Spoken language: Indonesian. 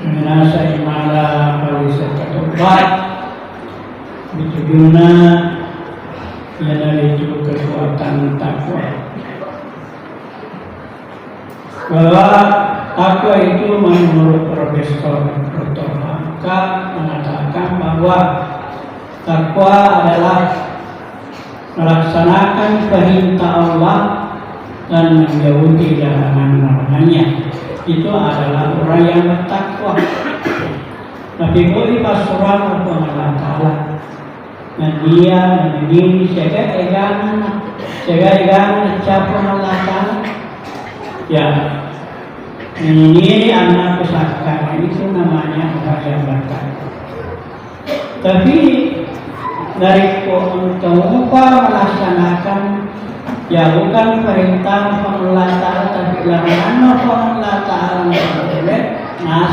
Minasa imala kalisa ketupat ditujuna ya dari itu kekuatan takwa, bahwa takwa itu menurut Profesor Dr. Hamka mengatakan bahwa takwa adalah melaksanakan perintah Allah dan menjauhi larangan-larangannya. Itu adalah orang yang bertakwa. Nabi Muhammad pasuran Allah Taala dia menjadi jaga egan capung Allah Taala. Ya, ini anak pusaka itu namanya orang yang bertakwa. Tapi dari untuk melaksanakan ya bukan perintah Allah Ta'ala tapi larangan Allah Ta'ala. Nah